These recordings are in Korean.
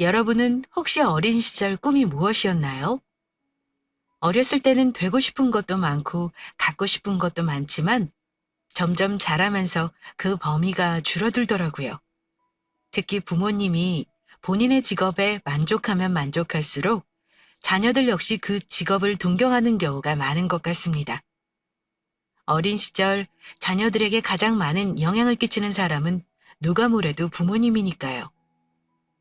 여러분은 혹시 어린 시절 꿈이 무엇이었나요? 어렸을 때는 되고 싶은 것도 많고 갖고 싶은 것도 많지만 점점 자라면서 그 범위가 줄어들더라고요. 특히 부모님이 본인의 직업에 만족하면 만족할수록 자녀들 역시 그 직업을 동경하는 경우가 많은 것 같습니다. 어린 시절 자녀들에게 가장 많은 영향을 끼치는 사람은 누가 뭐래도 부모님이니까요.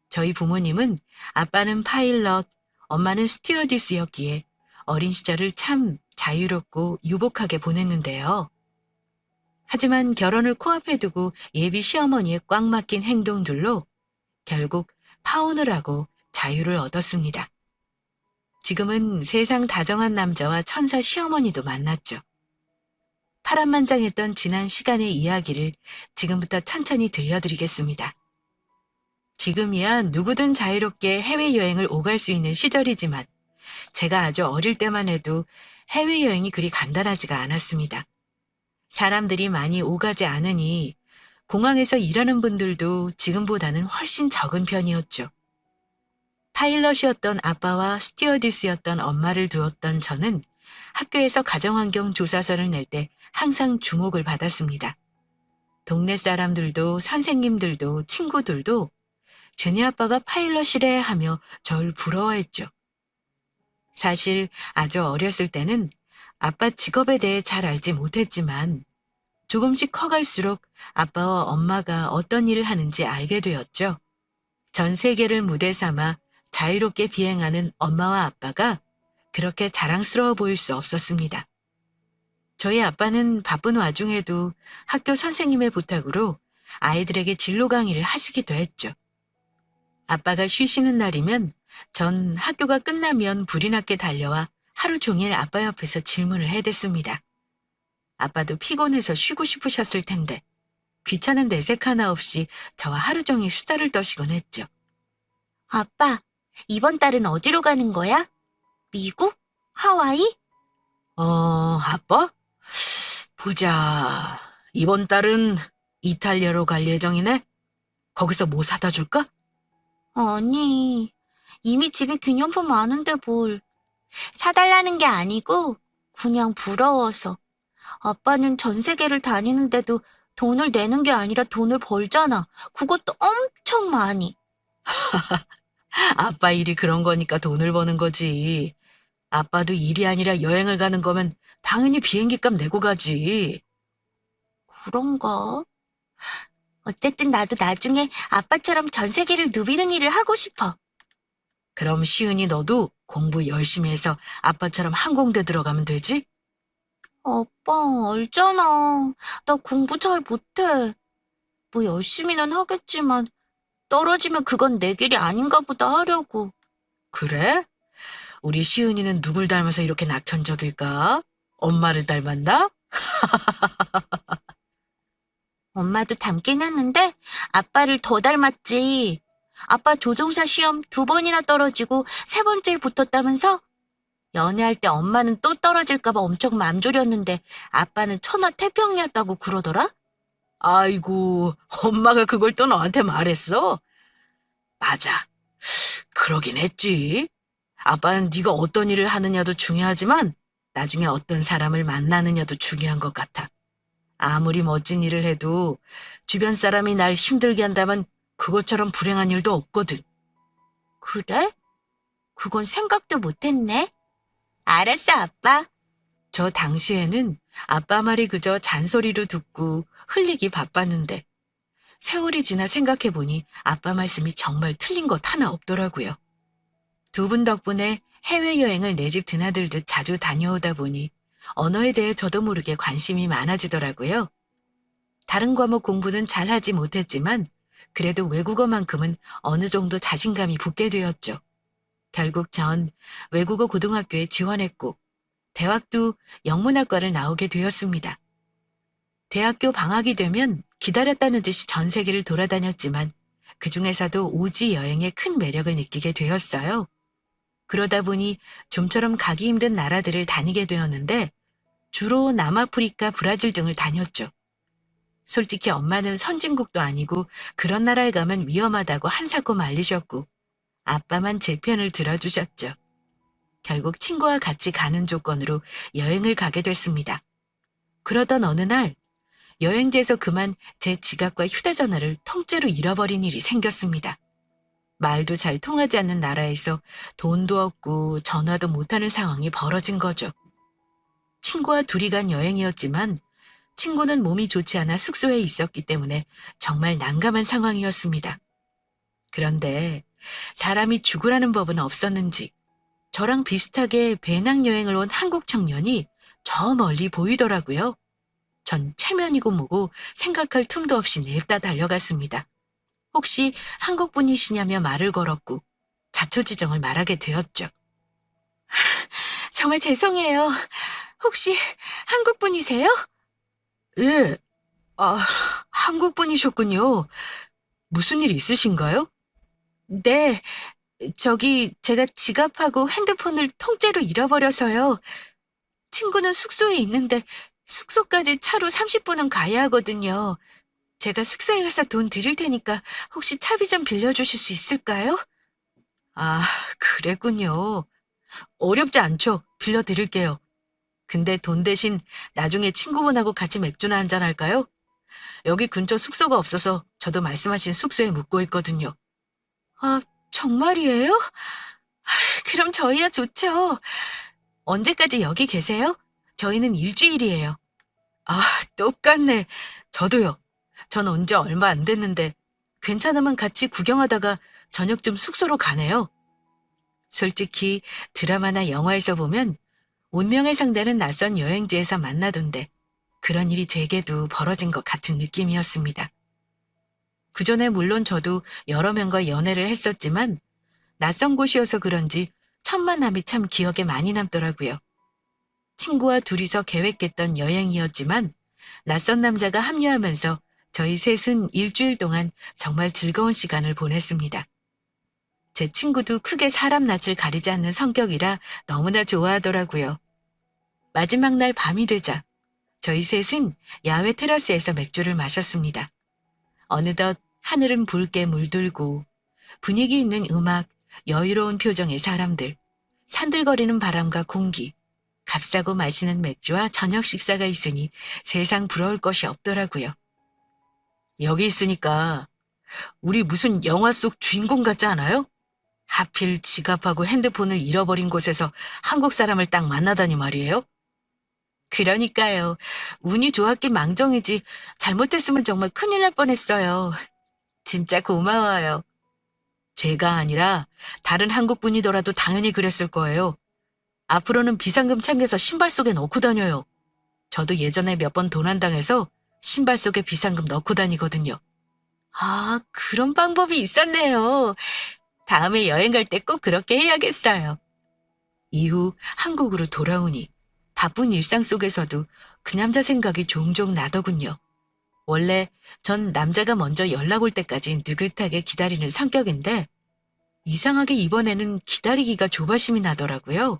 저희 부모님은 아빠는 파일럿, 엄마는 스튜어디스였기에 어린 시절을 참 자유롭고 유복하게 보냈는데요. 하지만 결혼을 코앞에 두고 예비 시어머니의 꽉 막힌 행동들로 결국 파혼을 하고 자유를 얻었습니다. 지금은 세상 다정한 남자와 천사 시어머니도 만났죠. 파란만장했던 지난 시간의 이야기를 지금부터 천천히 들려드리겠습니다. 지금이야 누구든 자유롭게 해외여행을 오갈 수 있는 시절이지만 제가 아주 어릴 때만 해도 해외여행이 그리 간단하지가 않았습니다. 사람들이 많이 오가지 않으니 공항에서 일하는 분들도 지금보다는 훨씬 적은 편이었죠. 파일럿이었던 아빠와 스튜어디스였던 엄마를 두었던 저는 학교에서 가정환경 조사서를 낼 때 항상 주목을 받았습니다. 동네 사람들도 선생님들도 친구들도 쟤네 아빠가 파일럿이래 하며 절 부러워했죠. 사실 아주 어렸을 때는 아빠 직업에 대해 잘 알지 못했지만 조금씩 커갈수록 아빠와 엄마가 어떤 일을 하는지 알게 되었죠. 전 세계를 무대 삼아 자유롭게 비행하는 엄마와 아빠가 그렇게 자랑스러워 보일 수 없었습니다. 저희 아빠는 바쁜 와중에도 학교 선생님의 부탁으로 아이들에게 진로 강의를 하시기도 했죠. 아빠가 쉬시는 날이면 전 학교가 끝나면 불이 났게 달려와 하루 종일 아빠 옆에서 질문을 해댔습니다. 아빠도 피곤해서 쉬고 싶으셨을 텐데 귀찮은 내색 하나 없이 저와 하루 종일 수다를 떠시곤 했죠. 아빠, 이번 달은 어디로 가는 거야? 미국? 하와이? 아빠? 보자. 이번 달은 이탈리아로 갈 예정이네? 거기서 뭐 사다 줄까? 아니, 이미 집에 기념품 많은데 뭘. 사달라는 게 아니고 그냥 부러워서. 아빠는 전 세계를 다니는데도 돈을 내는 게 아니라 돈을 벌잖아. 그것도 엄청 많이. 아빠 일이 그런 거니까 돈을 버는 거지. 아빠도 일이 아니라 여행을 가는 거면 당연히 비행기값 내고 가지. 그런가? 어쨌든 나도 나중에 아빠처럼 전 세계를 누비는 일을 하고 싶어. 그럼 시은이 너도 공부 열심히 해서 아빠처럼 항공대 들어가면 되지? 아빠, 알잖아. 나 공부 잘 못해. 뭐 열심히는 하겠지만 떨어지면 그건 내 길이 아닌가 보다 하려고. 그래? 우리 시은이는 누굴 닮아서 이렇게 낙천적일까? 엄마를 닮았나? 엄마도 닮긴 했는데 아빠를 더 닮았지. 아빠 조종사 시험 2번이나 떨어지고 3번째에 붙었다면서? 연애할 때 엄마는 또 떨어질까 봐 엄청 맘 졸였는데 아빠는 천하태평이었다고 그러더라? 아이고, 엄마가 그걸 또 너한테 말했어? 맞아. 그러긴 했지. 아빠는 네가 어떤 일을 하느냐도 중요하지만 나중에 어떤 사람을 만나느냐도 중요한 것 같아. 아무리 멋진 일을 해도 주변 사람이 날 힘들게 한다면 그것처럼 불행한 일도 없거든. 그래? 그건 생각도 못했네. 알았어, 아빠. 저 당시에는 아빠 말이 그저 잔소리로 듣고 흘리기 바빴는데 세월이 지나 생각해보니 아빠 말씀이 정말 틀린 것 하나 없더라고요. 두 분 덕분에 해외여행을 내 집 드나들듯 자주 다녀오다 보니 언어에 대해 저도 모르게 관심이 많아지더라고요. 다른 과목 공부는 잘하지 못했지만 그래도 외국어만큼은 어느 정도 자신감이 붙게 되었죠. 결국 전 외국어 고등학교에 지원했고 대학도 영문학과를 나오게 되었습니다. 대학교 방학이 되면 기다렸다는 듯이 전 세계를 돌아다녔지만 그중에서도 오지 여행의 큰 매력을 느끼게 되었어요. 그러다 보니 좀처럼 가기 힘든 나라들을 다니게 되었는데 주로 남아프리카, 브라질 등을 다녔죠. 솔직히 엄마는 선진국도 아니고 그런 나라에 가면 위험하다고 한사코 말리셨고 아빠만 제 편을 들어주셨죠. 결국 친구와 같이 가는 조건으로 여행을 가게 됐습니다. 그러던 어느 날 여행지에서 그만 제 지갑과 휴대전화를 통째로 잃어버린 일이 생겼습니다. 말도 잘 통하지 않는 나라에서 돈도 없고 전화도 못하는 상황이 벌어진 거죠. 친구와 둘이 간 여행이었지만 친구는 몸이 좋지 않아 숙소에 있었기 때문에 정말 난감한 상황이었습니다. 그런데 사람이 죽으라는 법은 없었는지 저랑 비슷하게 배낭여행을 온 한국 청년이 저 멀리 보이더라고요. 전 체면이고 뭐고 생각할 틈도 없이 냅다 달려갔습니다. 혹시 한국 분이시냐며 말을 걸었고 자초지정을 말하게 되었죠. 정말 죄송해요. 혹시 한국 분이세요? 예. 한국 분이셨군요. 무슨 일 있으신가요? 네. 저기 제가 지갑하고 핸드폰을 통째로 잃어버려서요. 친구는 숙소에 있는데 숙소까지 차로 30분은 가야 하거든요. 제가 숙소에 가서 돈 드릴 테니까 혹시 차비 좀 빌려주실 수 있을까요? 아, 그랬군요. 어렵지 않죠. 빌려드릴게요. 근데 돈 대신 나중에 친구분하고 같이 맥주나 한잔 할까요? 여기 근처 숙소가 없어서 저도 말씀하신 숙소에 묵고 있거든요. 아, 정말이에요? 그럼 저희야 좋죠. 언제까지 여기 계세요? 저희는 일주일이에요. 아, 똑같네. 저도요. 전 온 지 얼마 안 됐는데 괜찮으면 같이 구경하다가 저녁 좀 숙소로 가네요. 솔직히 드라마나 영화에서 보면 운명의 상대는 낯선 여행지에서 만나던데 그런 일이 제게도 벌어진 것 같은 느낌이었습니다. 그전에 물론 저도 여러 명과 연애를 했었지만 낯선 곳이어서 그런지 첫 만남이 참 기억에 많이 남더라고요. 친구와 둘이서 계획했던 여행이었지만 낯선 남자가 합류하면서 저희 셋은 일주일 동안 정말 즐거운 시간을 보냈습니다. 제 친구도 크게 사람 낯을 가리지 않는 성격이라 너무나 좋아하더라고요. 마지막 날 밤이 되자 저희 셋은 야외 테라스에서 맥주를 마셨습니다. 어느덧 하늘은 붉게 물들고 분위기 있는 음악, 여유로운 표정의 사람들, 산들거리는 바람과 공기, 값싸고 마시는 맥주와 저녁 식사가 있으니 세상 부러울 것이 없더라고요. 여기 있으니까 우리 무슨 영화 속 주인공 같지 않아요? 하필 지갑하고 핸드폰을 잃어버린 곳에서 한국 사람을 딱 만나다니 말이에요. 그러니까요. 운이 좋았긴 망정이지 잘못했으면 정말 큰일 날 뻔했어요. 진짜 고마워요. 제가 아니라 다른 한국 분이더라도 당연히 그랬을 거예요. 앞으로는 비상금 챙겨서 신발 속에 넣고 다녀요. 저도 예전에 몇 번 도난당해서 신발 속에 비상금 넣고 다니거든요. 아, 그런 방법이 있었네요. 다음에 여행 갈 때 꼭 그렇게 해야겠어요. 이후 한국으로 돌아오니 바쁜 일상 속에서도 그 남자 생각이 종종 나더군요. 원래 전 남자가 먼저 연락 올 때까지 느긋하게 기다리는 성격인데 이상하게 이번에는 기다리기가 조바심이 나더라고요.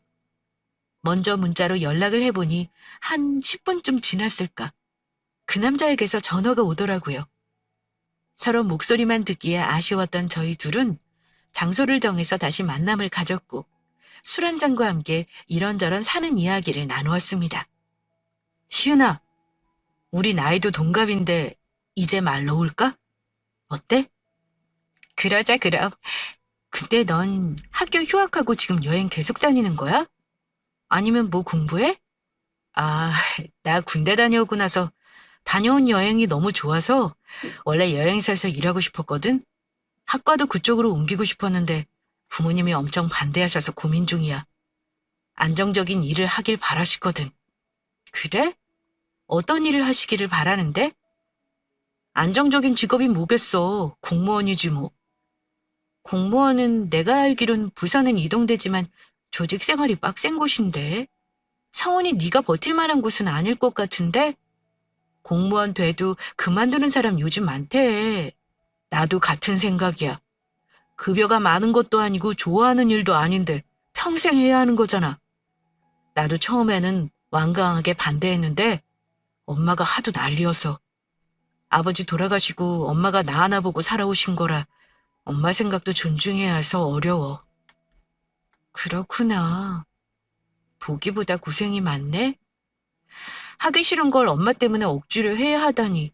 먼저 문자로 연락을 해보니 한 10분쯤 지났을까. 그 남자에게서 전화가 오더라고요. 서로 목소리만 듣기에 아쉬웠던 저희 둘은 장소를 정해서 다시 만남을 가졌고 술 한잔과 함께 이런저런 사는 이야기를 나누었습니다. 시은아, 우리 나이도 동갑인데 이제 말 놓을까? 어때? 그러자 그럼. 근데 넌 학교 휴학하고 지금 여행 계속 다니는 거야? 아니면 뭐 공부해? 아, 나 군대 다녀오고 나서 다녀온 여행이 너무 좋아서 원래 여행사에서 일하고 싶었거든? 학과도 그쪽으로 옮기고 싶었는데 부모님이 엄청 반대하셔서 고민 중이야. 안정적인 일을 하길 바라시거든. 그래? 어떤 일을 하시기를 바라는데? 안정적인 직업이 뭐겠어. 공무원이지 뭐. 공무원은 내가 알기론 부서는 이동되지만 조직 생활이 빡센 곳인데. 성원이 네가 버틸 만한 곳은 아닐 것 같은데? 공무원 돼도 그만두는 사람 요즘 많대. 나도 같은 생각이야. 급여가 많은 것도 아니고 좋아하는 일도 아닌데 평생 해야 하는 거잖아. 나도 처음에는 완강하게 반대했는데 엄마가 하도 난리여서. 아버지 돌아가시고 엄마가 나 하나 보고 살아오신 거라 엄마 생각도 존중해야 해서 어려워. 그렇구나. 보기보다 고생이 많네? 하기 싫은 걸 엄마 때문에 억지로 해야 하다니.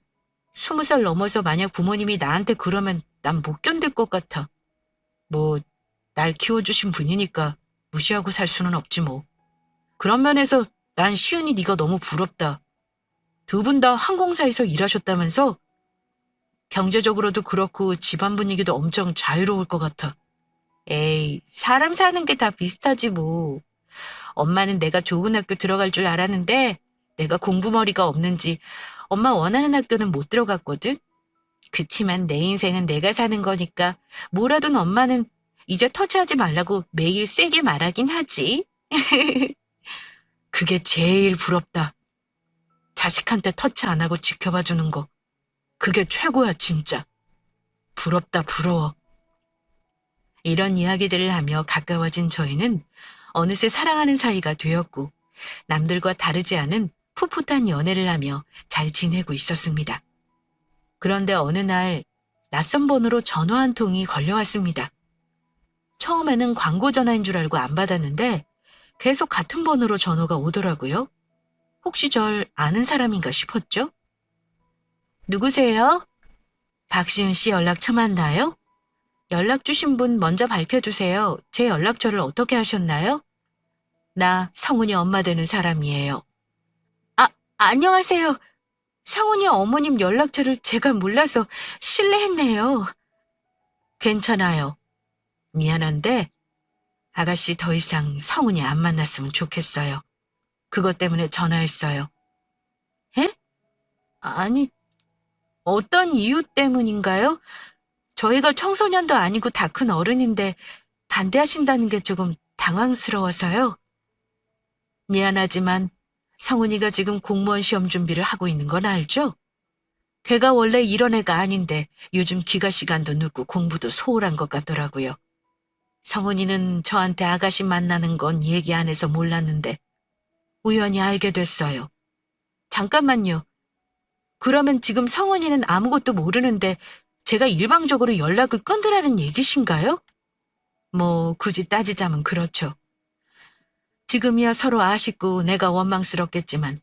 20살 넘어서 만약 부모님이 나한테 그러면 난 못 견딜 것 같아. 뭐, 날 키워주신 분이니까 무시하고 살 수는 없지 뭐. 그런 면에서 난 시은이 네가 너무 부럽다. 두 분 다 항공사에서 일하셨다면서? 경제적으로도 그렇고 집안 분위기도 엄청 자유로울 것 같아. 에이, 사람 사는 게 다 비슷하지 뭐. 엄마는 내가 좋은 학교 들어갈 줄 알았는데 내가 공부머리가 없는지 엄마 원하는 학교는 못 들어갔거든. 그치만 내 인생은 내가 사는 거니까 뭐라든 엄마는 이제 터치하지 말라고 매일 세게 말하긴 하지. 그게 제일 부럽다. 자식한테 터치 안 하고 지켜봐 주는 거. 그게 최고야, 진짜. 부럽다, 부러워. 이런 이야기들을 하며 가까워진 저희는 어느새 사랑하는 사이가 되었고 남들과 다르지 않은 풋풋한 연애를 하며 잘 지내고 있었습니다. 그런데 어느 날 낯선 번호로 전화 한 통이 걸려왔습니다. 처음에는 광고 전화인 줄 알고 안 받았는데 계속 같은 번호로 전화가 오더라고요. 혹시 절 아는 사람인가 싶었죠? 누구세요? 박시은 씨 연락처 맞나요? 연락 주신 분 먼저 밝혀주세요. 제 연락처를 어떻게 하셨나요? 나 성훈이 엄마 되는 사람이에요. 아, 안녕하세요. 성훈이 어머님 연락처를 제가 몰라서 실례했네요. 괜찮아요. 미안한데 아가씨 더 이상 성훈이 안 만났으면 좋겠어요. 그것 때문에 전화했어요. 에? 아니, 어떤 이유 때문인가요? 저희가 청소년도 아니고 다 큰 어른인데 반대하신다는 게 조금 당황스러워서요. 미안하지만 성훈이가 지금 공무원 시험 준비를 하고 있는 건 알죠? 걔가 원래 이런 애가 아닌데 요즘 귀가 시간도 늦고 공부도 소홀한 것 같더라고요. 성훈이는 저한테 아가씨 만나는 건 얘기 안 해서 몰랐는데 우연히 알게 됐어요. 잠깐만요. 그러면 지금 성훈이는 아무것도 모르는데 제가 일방적으로 연락을 끊으라는 얘기신가요? 뭐 굳이 따지자면 그렇죠. 지금이야 서로 아쉽고 내가 원망스럽겠지만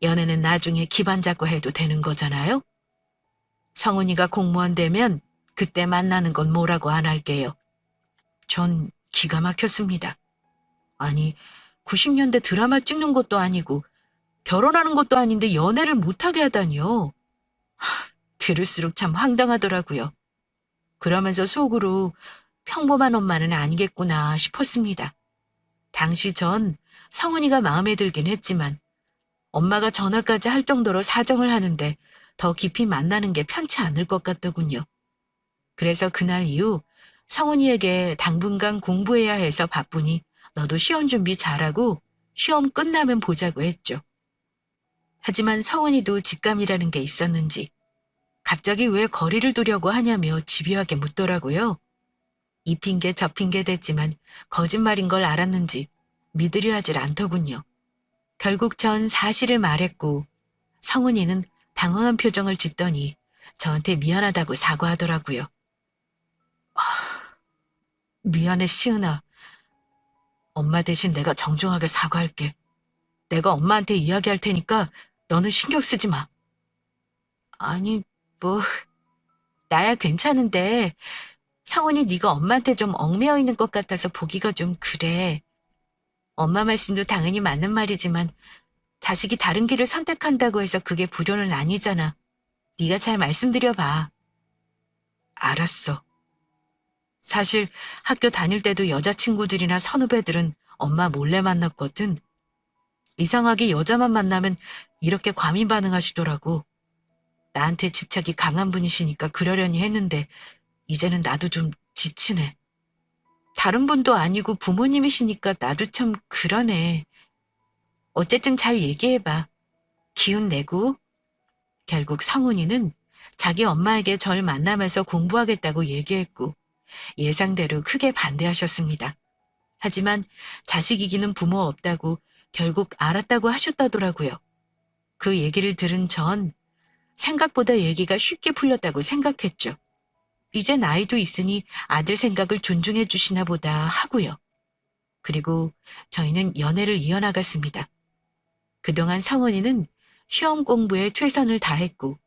연애는 나중에 기반 잡고 해도 되는 거잖아요? 성훈이가 공무원 되면 그때 만나는 건 뭐라고 안 할게요. 전 기가 막혔습니다. 아니, 90년대 드라마 찍는 것도 아니고 결혼하는 것도 아닌데 연애를 못하게 하다니요. 들을수록 참 황당하더라고요. 그러면서 속으로 평범한 엄마는 아니겠구나 싶었습니다. 당시 전 성훈이가 마음에 들긴 했지만 엄마가 전화까지 할 정도로 사정을 하는데 더 깊이 만나는 게 편치 않을 것 같더군요. 그래서 그날 이후 성훈이에게 당분간 공부해야 해서 바쁘니 너도 시험 준비 잘하고 시험 끝나면 보자고 했죠. 하지만 성훈이도 직감이라는 게 있었는지 갑자기 왜 거리를 두려고 하냐며 집요하게 묻더라고요. 이 핑계 저 핑계 댔지만 거짓말인 걸 알았는지 믿으려 하질 않더군요. 결국 전 사실을 말했고 성훈이는 당황한 표정을 짓더니 저한테 미안하다고 사과하더라고요. 미안해 시은아. 엄마 대신 내가 정중하게 사과할게. 내가 엄마한테 이야기할 테니까 너는 신경 쓰지 마. 아니 뭐 나야 괜찮은데 성훈이 네가 엄마한테 좀 얽매여 있는 것 같아서 보기가 좀 그래. 엄마 말씀도 당연히 맞는 말이지만 자식이 다른 길을 선택한다고 해서 그게 불효는 아니잖아. 네가 잘 말씀드려봐. 알았어. 사실 학교 다닐 때도 여자친구들이나 선후배들은 엄마 몰래 만났거든. 이상하게 여자만 만나면 이렇게 과민 반응하시더라고. 나한테 집착이 강한 분이시니까 그러려니 했는데 이제는 나도 좀 지치네. 다른 분도 아니고 부모님이시니까 나도 참 그러네. 어쨌든 잘 얘기해봐. 기운 내고. 결국 성훈이는 자기 엄마에게 절 만나면서 공부하겠다고 얘기했고 예상대로 크게 반대하셨습니다. 하지만 자식 이기는 부모 없다고 결국 알았다고 하셨다더라고요. 그 얘기를 들은 전 생각보다 얘기가 쉽게 풀렸다고 생각했죠. 이제 나이도 있으니 아들 생각을 존중해 주시나 보다 하고요. 그리고 저희는 연애를 이어나갔습니다. 그동안 성은이는 시험 공부에 최선을 다했고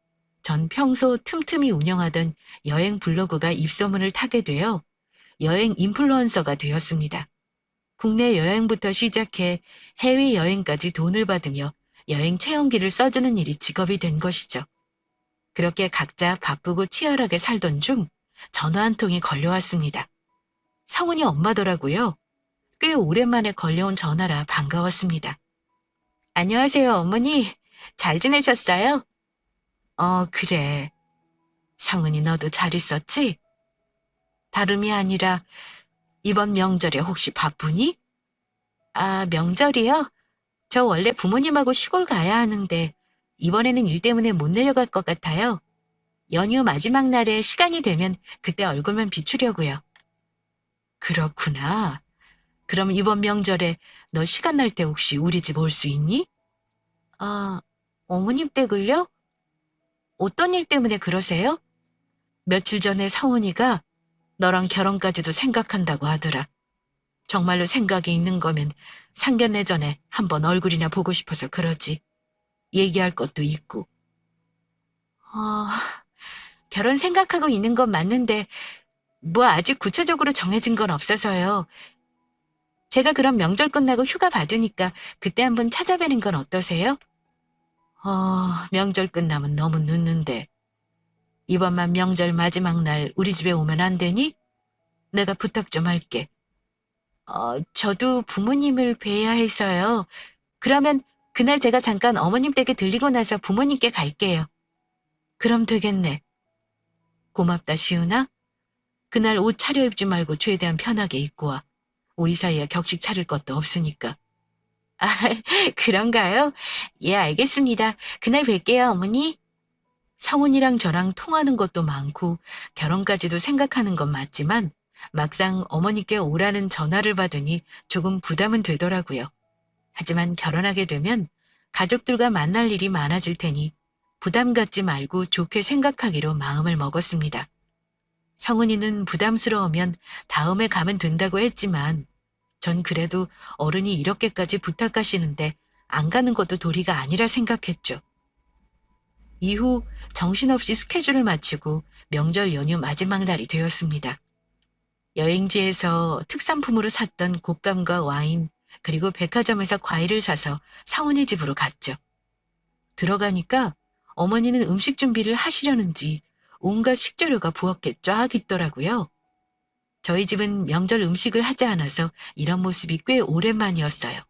전 평소 틈틈이 운영하던 여행 블로그가 입소문을 타게 되어 여행 인플루언서가 되었습니다. 국내 여행부터 시작해 해외여행까지 돈을 받으며 여행 체험기를 써주는 일이 직업이 된 것이죠. 그렇게 각자 바쁘고 치열하게 살던 중 전화 한 통이 걸려왔습니다. 성훈이 엄마더라고요. 꽤 오랜만에 걸려온 전화라 반가웠습니다. 안녕하세요, 어머니. 잘 지내셨어요? 그래. 성은이 너도 잘 있었지? 다름이 아니라 이번 명절에 혹시 바쁘니? 아, 명절이요? 저 원래 부모님하고 시골 가야 하는데 이번에는 일 때문에 못 내려갈 것 같아요. 연휴 마지막 날에 시간이 되면 그때 얼굴만 비추려고요. 그렇구나. 그럼 이번 명절에 너 시간 날 때 혹시 우리 집 올 수 있니? 아, 어머님 댁을요? 어떤 일 때문에 그러세요? 며칠 전에 성훈이가 너랑 결혼까지도 생각한다고 하더라. 정말로 생각이 있는 거면 상견례 전에 한번 얼굴이나 보고 싶어서 그러지. 얘기할 것도 있고. 결혼 생각하고 있는 건 맞는데 뭐 아직 구체적으로 정해진 건 없어서요. 제가 그럼 명절 끝나고 휴가 받으니까 그때 한번 찾아뵈는 건 어떠세요? 명절 끝나면 너무 늦는데. 이번만 명절 마지막 날 우리 집에 오면 안 되니? 내가 부탁 좀 할게. 저도 부모님을 뵈야 해서요. 그러면 그날 제가 잠깐 어머님 댁에 들리고 나서 부모님께 갈게요. 그럼 되겠네. 고맙다, 시은아. 그날 옷 차려입지 말고 최대한 편하게 입고 와. 우리 사이에 격식 차릴 것도 없으니까. 아, 그런가요? 예, 알겠습니다. 그날 뵐게요, 어머니. 성훈이랑 저랑 통하는 것도 많고 결혼까지도 생각하는 건 맞지만 막상 어머니께 오라는 전화를 받으니 조금 부담은 되더라고요. 하지만 결혼하게 되면 가족들과 만날 일이 많아질 테니 부담 갖지 말고 좋게 생각하기로 마음을 먹었습니다. 성훈이는 부담스러우면 다음에 가면 된다고 했지만 전 그래도 어른이 이렇게까지 부탁하시는데 안 가는 것도 도리가 아니라 생각했죠. 이후 정신없이 스케줄을 마치고 명절 연휴 마지막 날이 되었습니다. 여행지에서 특산품으로 샀던 곶감과 와인, 그리고 백화점에서 과일을 사서 성훈이 집으로 갔죠. 들어가니까 어머니는 음식 준비를 하시려는지 온갖 식재료가 부엌에 쫙 있더라고요. 저희 집은 명절 음식을 하지 않아서 이런 모습이 꽤 오랜만이었어요.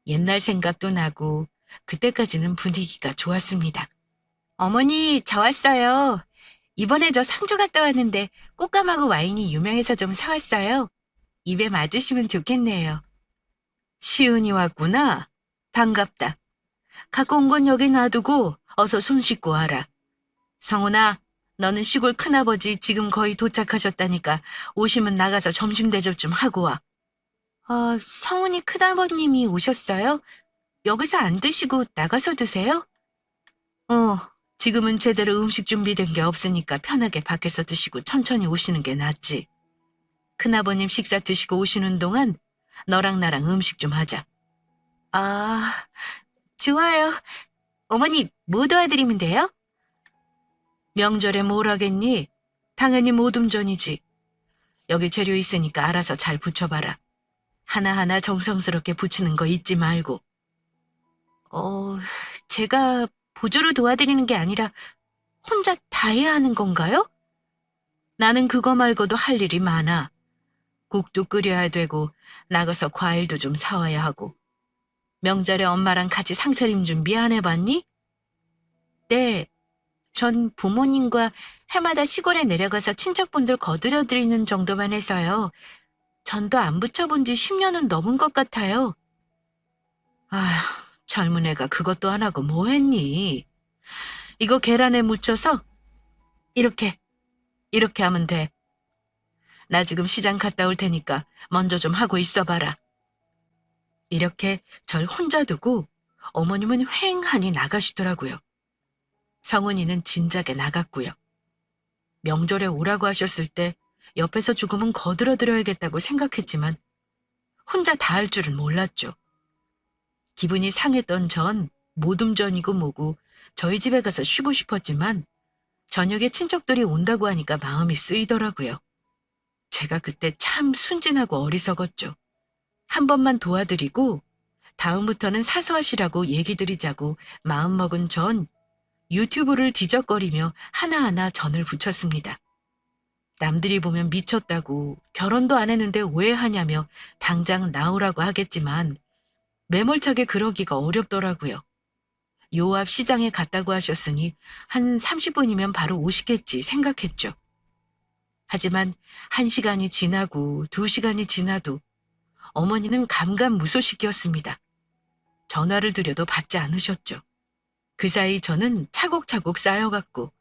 옛날 생각도 나고 그때까지는 분위기가 좋았습니다. 어머니, 저 왔어요. 이번에 저 상주 갔다 왔는데 꽃감하고 와인이 유명해서 좀 사왔어요. 입에 맞으시면 좋겠네요. 시은이 왔구나. 반갑다. 갖고 온 건 여기 놔두고 어서 손 씻고 와라. 성훈아, 너는 시골 큰아버지 지금 거의 도착하셨다니까 오시면 나가서 점심 대접 좀 하고 와. 성훈이 큰아버님이 오셨어요? 여기서 안 드시고 나가서 드세요? 지금은 제대로 음식 준비된 게 없으니까 편하게 밖에서 드시고 천천히 오시는 게 낫지. 큰아버님 식사 드시고 오시는 동안 너랑 나랑 음식 좀 하자. 아, 좋아요. 어머니, 뭐 도와드리면 돼요? 명절에 뭘 하겠니? 당연히 모둠전이지. 여기 재료 있으니까 알아서 잘 부쳐봐라. 하나하나 정성스럽게 부치는 거 잊지 말고. 제가 보조로 도와드리는 게 아니라 혼자 다 해야 하는 건가요? 나는 그거 말고도 할 일이 많아. 국도 끓여야 되고 나가서 과일도 좀 사와야 하고. 명절에 엄마랑 같이 상차림 준비 안 해봤니? 네, 전 부모님과 해마다 시골에 내려가서 친척분들 거들여드리는 정도만 해서요. 전도 안 붙여본 지 10년은 넘은 것 같아요. 아휴, 젊은 애가 그것도 안 하고 뭐 했니? 이거 계란에 묻혀서 이렇게 하면 돼. 나 지금 시장 갔다 올 테니까 먼저 좀 하고 있어봐라. 이렇게 절 혼자 두고 어머님은 휑하니 나가시더라고요. 성훈이는 진작에 나갔고요. 명절에 오라고 하셨을 때 옆에서 조금은 거들어드려야겠다고 생각했지만 혼자 다 할 줄은 몰랐죠. 기분이 상했던 전 모둠전이고 뭐고 저희 집에 가서 쉬고 싶었지만 저녁에 친척들이 온다고 하니까 마음이 쓰이더라고요. 제가 그때 참 순진하고 어리석었죠. 한 번만 도와드리고 다음부터는 사서 하시라고 얘기 드리자고 마음먹은 전 유튜브를 뒤적거리며 하나하나 전을 붙였습니다. 남들이 보면 미쳤다고 결혼도 안 했는데 왜 하냐며 당장 나오라고 하겠지만 매몰차게 그러기가 어렵더라고요. 요 앞 시장에 갔다고 하셨으니 한 30분이면 바로 오시겠지 생각했죠. 하지만 1시간이 지나고 2시간이 지나도 어머니는 감감무소식이었습니다. 전화를 드려도 받지 않으셨죠. 그 사이 저는 차곡차곡 쌓여갔고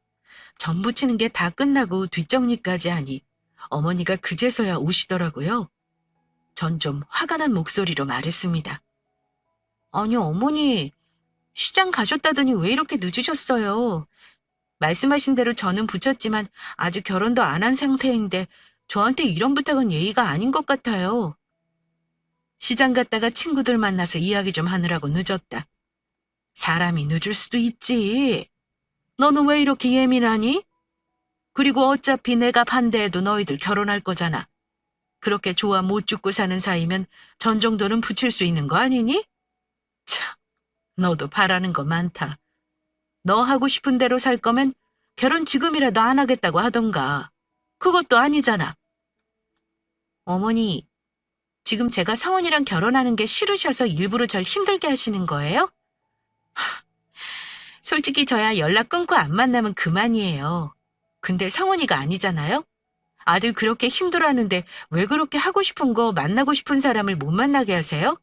전 부치는 게 다 끝나고 뒷정리까지 하니 어머니가 그제서야 오시더라고요. 전 좀 화가 난 목소리로 말했습니다. 아니 어머니, 시장 가셨다더니 왜 이렇게 늦으셨어요? 말씀하신 대로 저는 붙였지만 아직 결혼도 안 한 상태인데 저한테 이런 부탁은 예의가 아닌 것 같아요. 시장 갔다가 친구들 만나서 이야기 좀 하느라고 늦었다. 사람이 늦을 수도 있지. 너는 왜 이렇게 예민하니? 그리고 어차피 내가 반대해도 너희들 결혼할 거잖아. 그렇게 좋아 못 죽고 사는 사이면 전 정도는 붙일 수 있는 거 아니니? 참, 너도 바라는 거 많다. 너 하고 싶은 대로 살 거면 결혼 지금이라도 안 하겠다고 하던가. 그것도 아니잖아. 어머니, 지금 제가 성훈이랑 결혼하는 게 싫으셔서 일부러 절 힘들게 하시는 거예요? 솔직히 저야 연락 끊고 안 만나면 그만이에요. 근데 성훈이가 아니잖아요? 아들 그렇게 힘들어하는데 왜 그렇게 하고 싶은 거 만나고 싶은 사람을 못 만나게 하세요?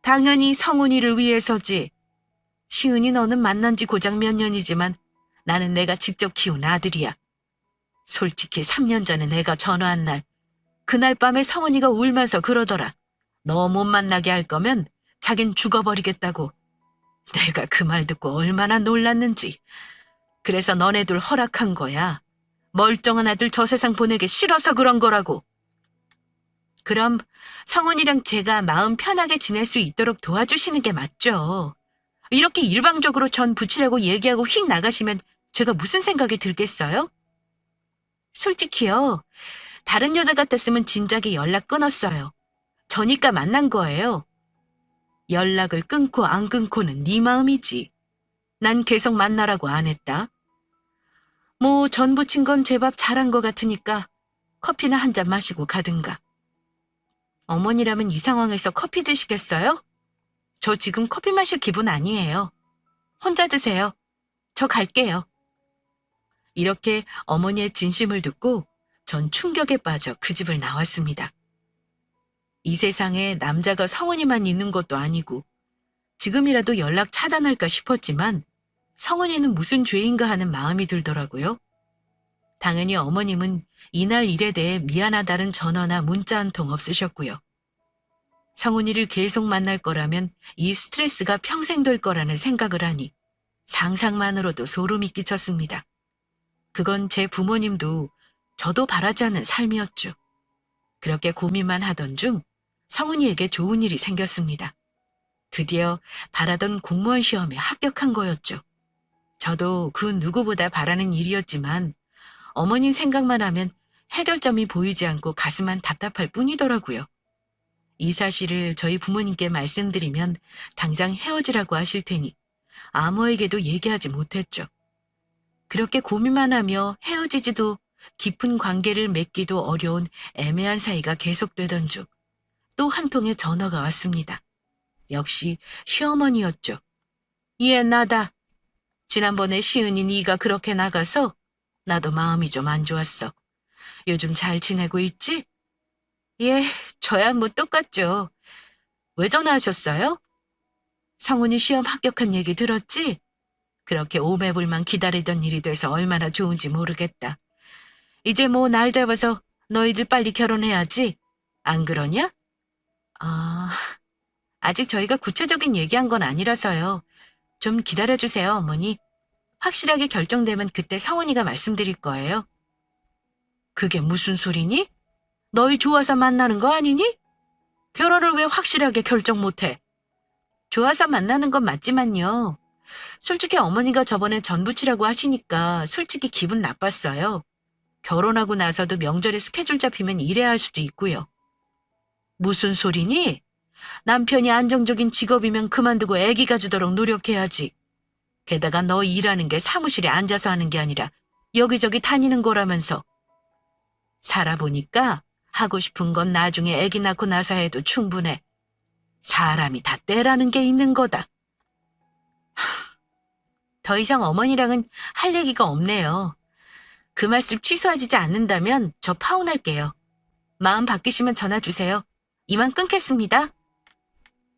당연히 성훈이를 위해서지. 시은이 너는 만난 지 고작 몇 년이지만 나는 내가 직접 키운 아들이야. 솔직히 3년 전에 내가 전화한 날, 그날 밤에 성훈이가 울면서 그러더라. 너 못 만나게 할 거면 자긴 죽어버리겠다고. 내가 그 말 듣고 얼마나 놀랐는지. 그래서 너네들 허락한 거야. 멀쩡한 아들 저 세상 보내기 싫어서 그런 거라고. 그럼 성훈이랑 제가 마음 편하게 지낼 수 있도록 도와주시는 게 맞죠. 이렇게 일방적으로 전 붙이라고 얘기하고 휙 나가시면 제가 무슨 생각이 들겠어요? 솔직히요. 다른 여자 같았으면 진작에 연락 끊었어요. 저니까 만난 거예요. 연락을 끊고 안 끊고는 네 마음이지. 난 계속 만나라고 안 했다. 뭐 전 부친 건 제법 잘한 것 같으니까 커피나 한 잔 마시고 가든가. 어머니라면 이 상황에서 커피 드시겠어요? 저 지금 커피 마실 기분 아니에요. 혼자 드세요. 저 갈게요. 이렇게 어머니의 진심을 듣고 전 충격에 빠져 그 집을 나왔습니다. 이 세상에 남자가 성훈이만 있는 것도 아니고 지금이라도 연락 차단할까 싶었지만 성훈이는 무슨 죄인가 하는 마음이 들더라고요. 당연히 어머님은 이날 일에 대해 미안하다는 전화나 문자 한 통 없으셨고요. 성훈이를 계속 만날 거라면 이 스트레스가 평생 될 거라는 생각을 하니 상상만으로도 소름이 끼쳤습니다. 그건 제 부모님도 저도 바라지 않는 삶이었죠. 그렇게 고민만 하던 중 성훈이에게 좋은 일이 생겼습니다. 드디어 바라던 공무원 시험에 합격한 거였죠. 저도 그 누구보다 바라는 일이었지만 어머니 생각만 하면 해결점이 보이지 않고 가슴만 답답할 뿐이더라고요. 이 사실을 저희 부모님께 말씀드리면 당장 헤어지라고 하실 테니 아무에게도 얘기하지 못했죠. 그렇게 고민만 하며 헤어지지도 깊은 관계를 맺기도 어려운 애매한 사이가 계속되던 중 또 한 통의 전화가 왔습니다. 역시 시어머니였죠. 예, 나다. 지난번에 시은이 네가 그렇게 나가서 나도 마음이 좀 안 좋았어. 요즘 잘 지내고 있지? 예, 저야 뭐 똑같죠. 왜 전화하셨어요? 성훈이 시험 합격한 얘기 들었지? 그렇게 오매불만 기다리던 일이 돼서 얼마나 좋은지 모르겠다. 이제 뭐 날 잡아서 너희들 빨리 결혼해야지. 안 그러냐? 아, 아직 저희가 구체적인 얘기한 건 아니라서요. 좀 기다려주세요, 어머니. 확실하게 결정되면 그때 성훈이가 말씀드릴 거예요. 그게 무슨 소리니? 너희 좋아서 만나는 거 아니니? 결혼을 왜 확실하게 결정 못해? 좋아서 만나는 건 맞지만요. 솔직히 어머니가 저번에 전 부치라고 하시니까 솔직히 기분 나빴어요. 결혼하고 나서도 명절에 스케줄 잡히면 일해야 할 수도 있고요. 무슨 소리니? 남편이 안정적인 직업이면 그만두고 아기 가지도록 노력해야지. 게다가 너 일하는 게 사무실에 앉아서 하는 게 아니라 여기저기 다니는 거라면서. 살아보니까 하고 싶은 건 나중에 아기 낳고 나서 해도 충분해. 사람이 다 때라는 게 있는 거다. 더 이상 어머니랑은 할 얘기가 없네요. 그 말씀 취소하지 않는다면 저 파혼할게요. 마음 바뀌시면 전화 주세요. 이만 끊겠습니다.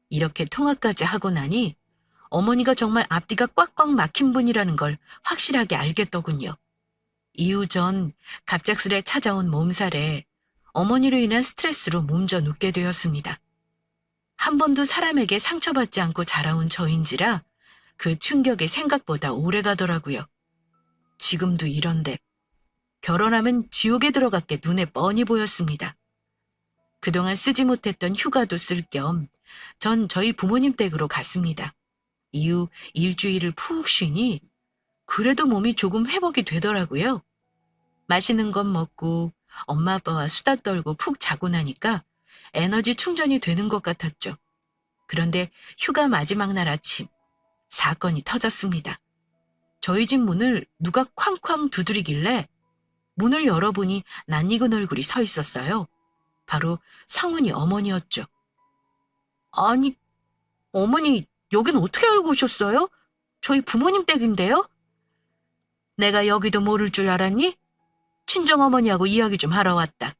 이렇게 통화까지 하고 나니 어머니가 정말 앞뒤가 꽉꽉 막힌 분이라는 걸 확실하게 알겠더군요. 이후 전 갑작스레 찾아온 몸살에 어머니로 인한 스트레스로 몸져 눕게 되었습니다. 한 번도 사람에게 상처받지 않고 자라온 저인지라 그 충격이 생각보다 오래 가더라고요. 지금도 이런데 결혼하면 지옥에 들어갔게 눈에 뻔히 보였습니다. 그동안 쓰지 못했던 휴가도 쓸 겸 전 저희 부모님 댁으로 갔습니다. 이후 일주일을 푹 쉬니 그래도 몸이 조금 회복이 되더라고요. 맛있는 것 먹고 엄마 아빠와 수다 떨고 푹 자고 나니까 에너지 충전이 되는 것 같았죠. 그런데 휴가 마지막 날 아침 사건이 터졌습니다. 저희 집 문을 누가 쾅쾅 두드리길래 문을 열어보니 낯익은 얼굴이 서 있었어요. 바로 성훈이 어머니였죠. 아니, 어머니 여긴 어떻게 알고 오셨어요? 저희 부모님 댁인데요? 내가 여기도 모를 줄 알았니? 친정어머니하고 이야기 좀 하러 왔다.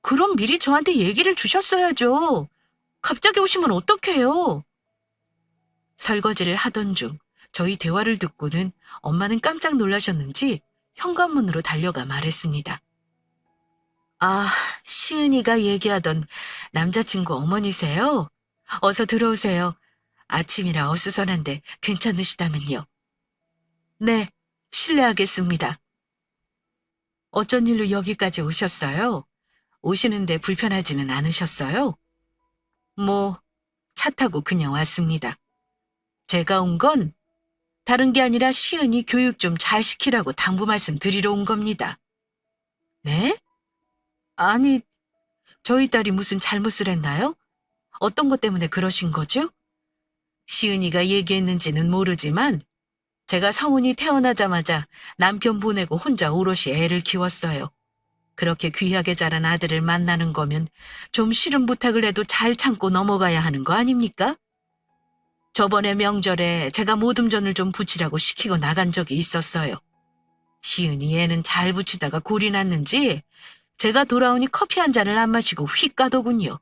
그럼 미리 저한테 얘기를 주셨어야죠. 갑자기 오시면 어떡해요? 설거지를 하던 중 저희 대화를 듣고는 엄마는 깜짝 놀라셨는지 현관문으로 달려가 말했습니다. 아, 시은이가 얘기하던 남자친구 어머니세요? 어서 들어오세요. 아침이라 어수선한데 괜찮으시다면요. 네, 실례하겠습니다. 어쩐 일로 여기까지 오셨어요? 오시는데 불편하지는 않으셨어요? 뭐, 차 타고 그냥 왔습니다. 제가 온 건 다른 게 아니라 시은이 교육 좀 잘 시키라고 당부 말씀 드리러 온 겁니다. 네? 아니, 저희 딸이 무슨 잘못을 했나요? 어떤 것 때문에 그러신 거죠? 시은이가 얘기했는지는 모르지만 제가 성훈이 태어나자마자 남편 보내고 혼자 오롯이 애를 키웠어요. 그렇게 귀하게 자란 아들을 만나는 거면 좀 싫은 부탁을 해도 잘 참고 넘어가야 하는 거 아닙니까? 저번에 명절에 제가 모듬전을 좀 부치라고 시키고 나간 적이 있었어요. 시은이 애는 잘 부치다가 골이 났는지 제가 돌아오니 커피 한 잔을 안 마시고 휙 가더군요.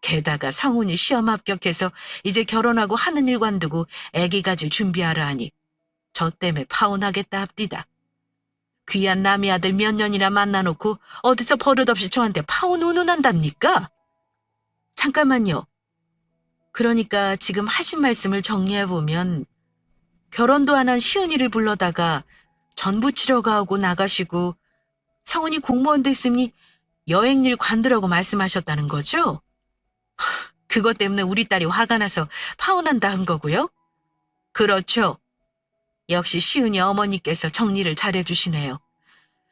게다가 성훈이 시험 합격해서 이제 결혼하고 하는 일 관두고 애기 가질 준비하라 하니 저 때문에 파혼하겠다 합디다. 귀한 남의 아들 몇 년이나 만나놓고 어디서 버릇없이 저한테 파혼 운운한답니까? 잠깐만요. 그러니까 지금 하신 말씀을 정리해보면 결혼도 안 한 시은이를 불러다가 전부 치러 가고 나가시고 성훈이 공무원 됐으니 여행일 관두라고 말씀하셨다는 거죠? 그것 때문에 우리 딸이 화가 나서 파혼한다 한 거고요? 그렇죠. 역시 시은이 어머니께서 정리를 잘해주시네요.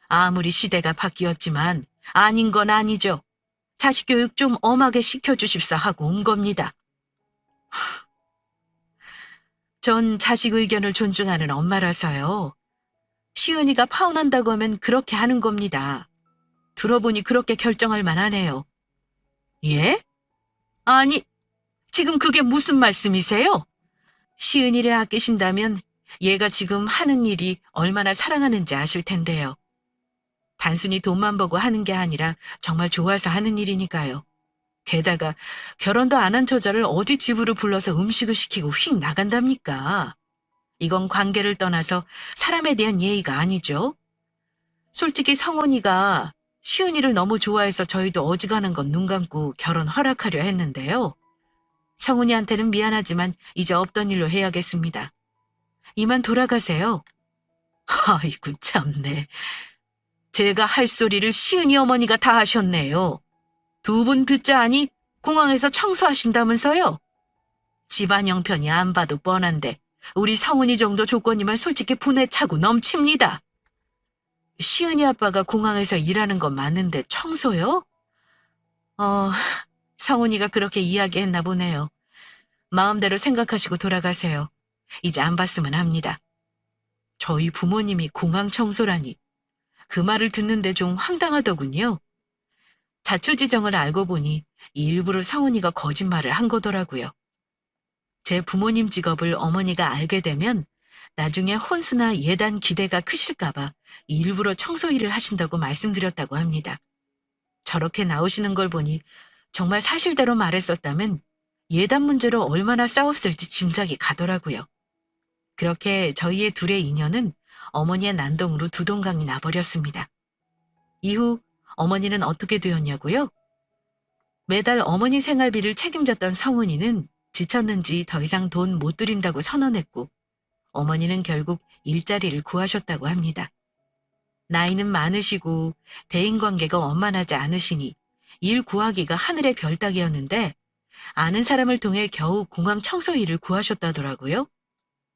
아무리 시대가 바뀌었지만 아닌 건 아니죠. 자식 교육 좀 엄하게 시켜주십사 하고 온 겁니다. 전 자식 의견을 존중하는 엄마라서요. 시은이가 파혼한다고 하면 그렇게 하는 겁니다. 들어보니 그렇게 결정할 만하네요. 예? 아니, 지금 그게 무슨 말씀이세요? 시은이를 아끼신다면 얘가 지금 하는 일이 얼마나 사랑하는지 아실 텐데요. 단순히 돈만 보고 하는 게 아니라 정말 좋아서 하는 일이니까요. 게다가 결혼도 안 한 처자를 어디 집으로 불러서 음식을 시키고 휙 나간답니까? 이건 관계를 떠나서 사람에 대한 예의가 아니죠. 솔직히 성원이가 시은이를 너무 좋아해서 저희도 어지간한 건 눈 감고 결혼 허락하려 했는데요. 성훈이한테는 미안하지만 이제 없던 일로 해야겠습니다. 이만 돌아가세요. 아이고 참네. 제가 할 소리를 시은이 어머니가 다 하셨네요. 두 분 듣자 하니 공항에서 청소하신다면서요? 집안 형편이 안 봐도 뻔한데 우리 성훈이 정도 조건이면 솔직히 분에 차고 넘칩니다. 시은이 아빠가 공항에서 일하는 건 맞는데 청소요? 성훈이가 그렇게 이야기했나 보네요. 마음대로 생각하시고 돌아가세요. 이제 안 봤으면 합니다. 저희 부모님이 공항 청소라니. 그 말을 듣는데 좀 황당하더군요. 자초지정을 알고 보니 일부러 성훈이가 거짓말을 한 거더라고요. 제 부모님 직업을 어머니가 알게 되면 나중에 혼수나 예단 기대가 크실까봐 일부러 청소 일을 하신다고 말씀드렸다고 합니다. 저렇게 나오시는 걸 보니 정말 사실대로 말했었다면 예단 문제로 얼마나 싸웠을지 짐작이 가더라고요. 그렇게 저희의 둘의 인연은 어머니의 난동으로 두동강이 나버렸습니다. 이후 어머니는 어떻게 되었냐고요? 매달 어머니 생활비를 책임졌던 성훈이는 지쳤는지 더 이상 돈 못 드린다고 선언했고 어머니는 결국 일자리를 구하셨다고 합니다. 나이는 많으시고 대인관계가 원만하지 않으시니 일 구하기가 하늘의 별 따기였는데 아는 사람을 통해 겨우 공항 청소 일을 구하셨다더라고요.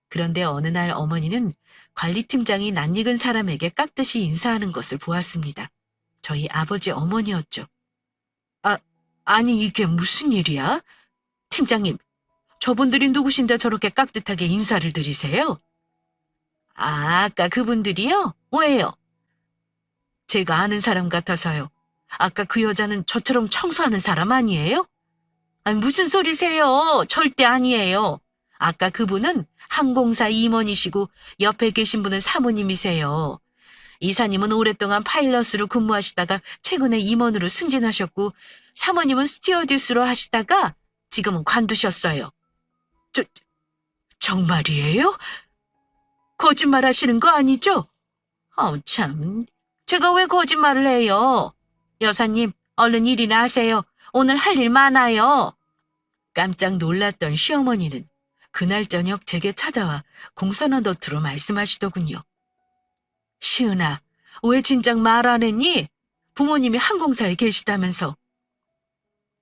그런데 어느 날 어머니는 관리팀장이 낯익은 사람에게 깍듯이 인사하는 것을 보았습니다. 저희 아버지 어머니였죠. 아니 이게 무슨 일이야? 팀장님, 저분들이 누구신데 저렇게 깍듯하게 인사를 드리세요? 아까 그분들이요? 왜요? 제가 아는 사람 같아서요. 아까 그 여자는 저처럼 청소하는 사람 아니에요? 아니, 무슨 소리세요? 절대 아니에요. 아까 그분은 항공사 임원이시고 옆에 계신 분은 사모님이세요. 이사님은 오랫동안 파일럿으로 근무하시다가 최근에 임원으로 승진하셨고 사모님은 스튜어디스로 하시다가 지금은 관두셨어요. 정말이에요? 거짓말 하시는 거 아니죠? 참, 제가 왜 거짓말을 해요? 여사님, 얼른 일이나 하세요. 오늘 할 일 많아요. 깜짝 놀랐던 시어머니는 그날 저녁 제게 찾아와 공손한 어투로 말씀하시더군요. 시은아, 왜 진작 말 안 했니? 부모님이 항공사에 계시다면서.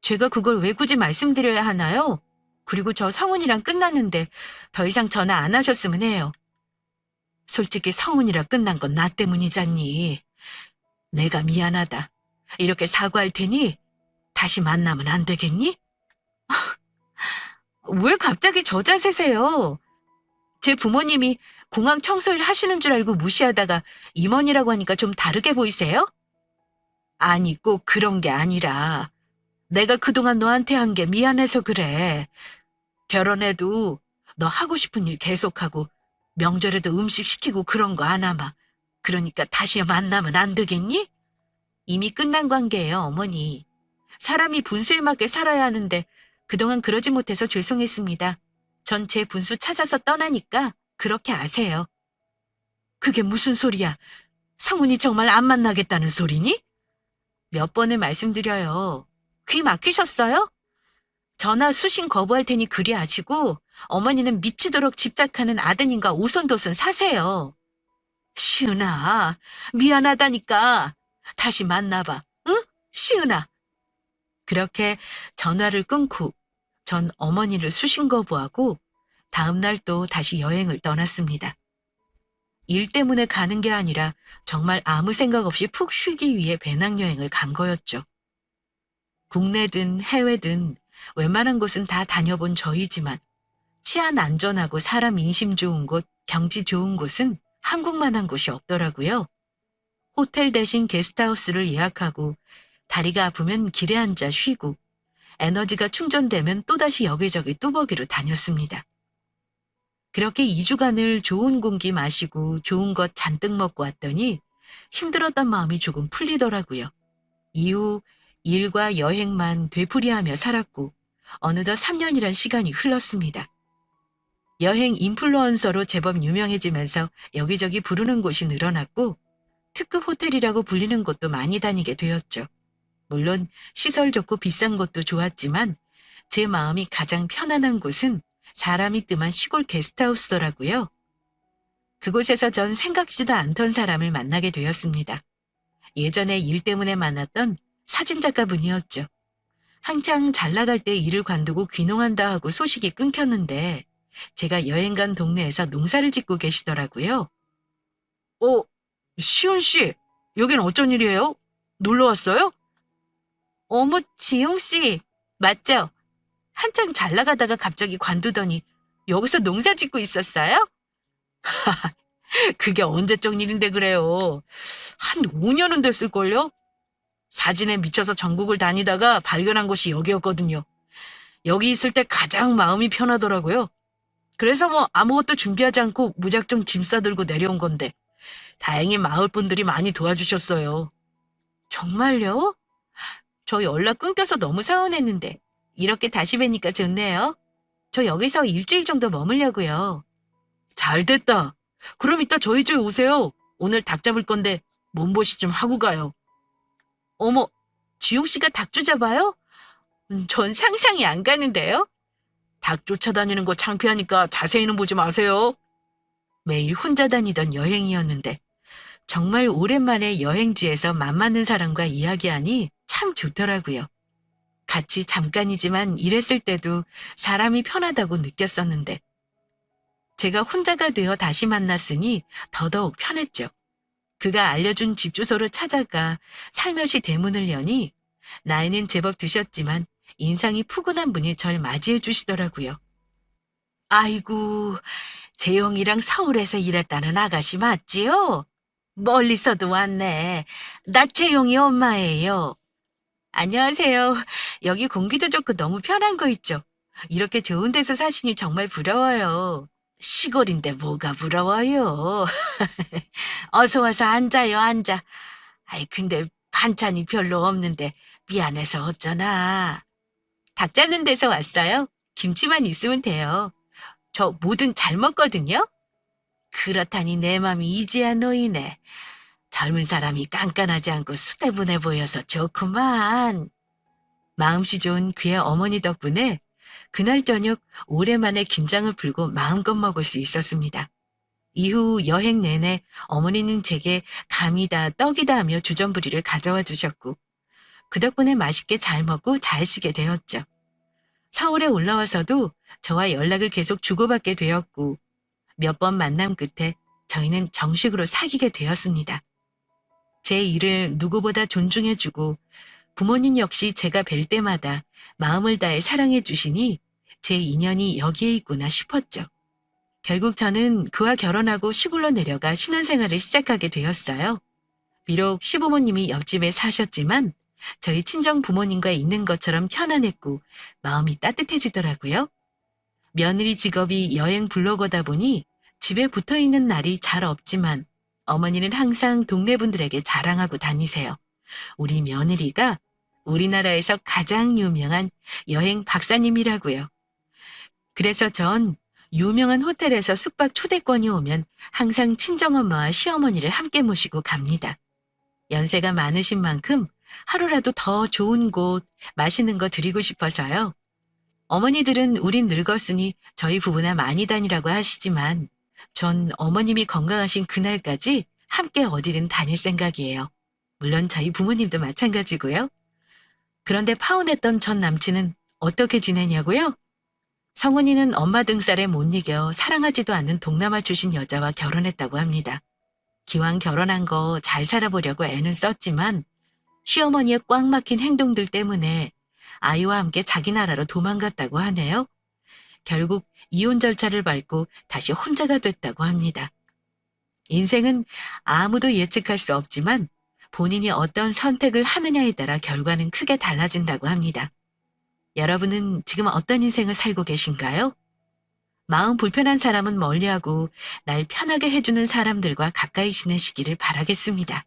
제가 그걸 왜 굳이 말씀드려야 하나요? 그리고 저 성훈이랑 끝났는데 더 이상 전화 안 하셨으면 해요. 솔직히 성훈이랑 끝난 건 나 때문이잖니. 내가 미안하다. 이렇게 사과할 테니 다시 만나면 안 되겠니? 왜 갑자기 저 자세세요? 제 부모님이 공항 청소일 하시는 줄 알고 무시하다가 임원이라고 하니까 좀 다르게 보이세요? 아니, 꼭 그런 게 아니라 내가 그동안 너한테 한 게 미안해서 그래. 결혼해도 너 하고 싶은 일 계속하고 명절에도 음식 시키고 그런 거 안 하마. 그러니까 다시 만나면 안 되겠니? 이미 끝난 관계예요, 어머니. 사람이 분수에 맞게 살아야 하는데 그동안 그러지 못해서 죄송했습니다. 전 제 분수 찾아서 떠나니까 그렇게 아세요. 그게 무슨 소리야? 성훈이 정말 안 만나겠다는 소리니? 몇 번을 말씀드려요. 귀 막히셨어요? 전화 수신 거부할 테니 그리 아시고 어머니는 미치도록 집착하는 아드님과 오손도손 사세요. 시은아, 미안하다니까. 다시 만나봐. 응? 시은아. 그렇게 전화를 끊고 전 어머니를 수신 거부하고 다음 날 또 다시 여행을 떠났습니다. 일 때문에 가는 게 아니라 정말 아무 생각 없이 푹 쉬기 위해 배낭여행을 간 거였죠. 국내든 해외든 웬만한 곳은 다 다녀본 저희지만 치안 안전하고 사람 인심 좋은 곳, 경치 좋은 곳은 한국만한 곳이 없더라고요. 호텔 대신 게스트하우스를 예약하고 다리가 아프면 길에 앉아 쉬고 에너지가 충전되면 또다시 여기저기 뚜벅이로 다녔습니다. 그렇게 2주간을 좋은 공기 마시고 좋은 것 잔뜩 먹고 왔더니 힘들었던 마음이 조금 풀리더라고요. 이후 일과 여행만 되풀이하며 살았고 어느덧 3년이란 시간이 흘렀습니다. 여행 인플루언서로 제법 유명해지면서 여기저기 부르는 곳이 늘어났고 특급 호텔이라고 불리는 곳도 많이 다니게 되었죠. 물론 시설 좋고 비싼 곳도 좋았지만 제 마음이 가장 편안한 곳은 사람이 뜸한 시골 게스트하우스더라고요. 그곳에서 전 생각지도 않던 사람을 만나게 되었습니다. 예전에 일 때문에 만났던 사진작가분이었죠. 한창 잘 나갈 때 일을 관두고 귀농한다 하고 소식이 끊겼는데 제가 여행 간 동네에서 농사를 짓고 계시더라고요. 시온 씨, 여긴 어쩐 일이에요? 놀러 왔어요? 어머, 지용 씨, 맞죠? 한창 잘 나가다가 갑자기 관두더니 여기서 농사 짓고 있었어요? 그게 언제적 일인데 그래요. 한 5년은 됐을걸요? 사진에 미쳐서 전국을 다니다가 발견한 곳이 여기였거든요. 여기 있을 때 가장 마음이 편하더라고요. 그래서 뭐 아무것도 준비하지 않고 무작정 짐 싸들고 내려온 건데 다행히 마을 분들이 많이 도와주셨어요. 정말요? 저 연락 끊겨서 너무 서운했는데 이렇게 다시 뵈니까 좋네요. 저 여기서 일주일 정도 머물려고요. 잘 됐다. 그럼 이따 저희 집에 오세요. 오늘 닭 잡을 건데 몸보신 좀 하고 가요. 어머, 지용 씨가 닭주 잡아요? 전 상상이 안 가는데요. 닭 쫓아다니는 거 창피하니까 자세히는 보지 마세요. 매일 혼자 다니던 여행이었는데 정말 오랜만에 여행지에서 맘 맞는 사람과 이야기하니 참 좋더라고요. 같이 잠깐이지만 일했을 때도 사람이 편하다고 느꼈었는데 제가 혼자가 되어 다시 만났으니 더더욱 편했죠. 그가 알려준 집 주소로 찾아가 살며시 대문을 여니 나이는 제법 드셨지만 인상이 푸근한 분이 절 맞이해 주시더라고요. 아이고, 재영이랑 서울에서 일했다는 아가씨 맞지요? 멀리서도 왔네. 나 재영이 엄마예요. 안녕하세요. 여기 공기도 좋고 너무 편한 거 있죠? 이렇게 좋은 데서 사시니 정말 부러워요. 시골인데 뭐가 부러워요. 어서 와서 앉아요, 앉아. 아이, 근데 반찬이 별로 없는데 미안해서 어쩌나. 닭 잡는 데서 왔어요. 김치만 있으면 돼요. 저 뭐든 잘 먹거든요. 그렇다니 내 맘이 이제야 놓이네. 젊은 사람이 깐깐하지 않고 수대분해 보여서 좋구만. 마음씨 좋은 그의 어머니 덕분에 그날 저녁 오랜만에 긴장을 풀고 마음껏 먹을 수 있었습니다. 이후 여행 내내 어머니는 제게 감이다 떡이다 하며 주전부리를 가져와 주셨고 그 덕분에 맛있게 잘 먹고 잘 쉬게 되었죠. 서울에 올라와서도 저와 연락을 계속 주고받게 되었고 몇 번 만남 끝에 저희는 정식으로 사귀게 되었습니다. 제 일을 누구보다 존중해주고 부모님 역시 제가 뵐 때마다 마음을 다해 사랑해 주시니 제 인연이 여기에 있구나 싶었죠. 결국 저는 그와 결혼하고 시골로 내려가 신혼생활을 시작하게 되었어요. 비록 시부모님이 옆집에 사셨지만 저희 친정 부모님과 있는 것처럼 편안했고 마음이 따뜻해지더라고요. 며느리 직업이 여행 블로거다 보니 집에 붙어 있는 날이 잘 없지만 어머니는 항상 동네 분들에게 자랑하고 다니세요. 우리 며느리가 우리나라에서 가장 유명한 여행 박사님이라고요. 그래서 전 유명한 호텔에서 숙박 초대권이 오면 항상 친정엄마와 시어머니를 함께 모시고 갑니다. 연세가 많으신 만큼 하루라도 더 좋은 곳, 맛있는 거 드리고 싶어서요. 어머니들은 우린 늙었으니 저희 부부나 많이 다니라고 하시지만 전 어머님이 건강하신 그날까지 함께 어디든 다닐 생각이에요. 물론 저희 부모님도 마찬가지고요. 그런데 파혼했던 전 남친은 어떻게 지내냐고요? 성훈이는 엄마 등살에 못 이겨 사랑하지도 않는 동남아 출신 여자와 결혼했다고 합니다. 기왕 결혼한 거 잘 살아보려고 애는 썼지만 시어머니의 꽉 막힌 행동들 때문에 아이와 함께 자기 나라로 도망갔다고 하네요. 결국 이혼 절차를 밟고 다시 혼자가 됐다고 합니다. 인생은 아무도 예측할 수 없지만 본인이 어떤 선택을 하느냐에 따라 결과는 크게 달라진다고 합니다. 여러분은 지금 어떤 인생을 살고 계신가요? 마음 불편한 사람은 멀리하고 날 편하게 해주는 사람들과 가까이 지내시기를 바라겠습니다.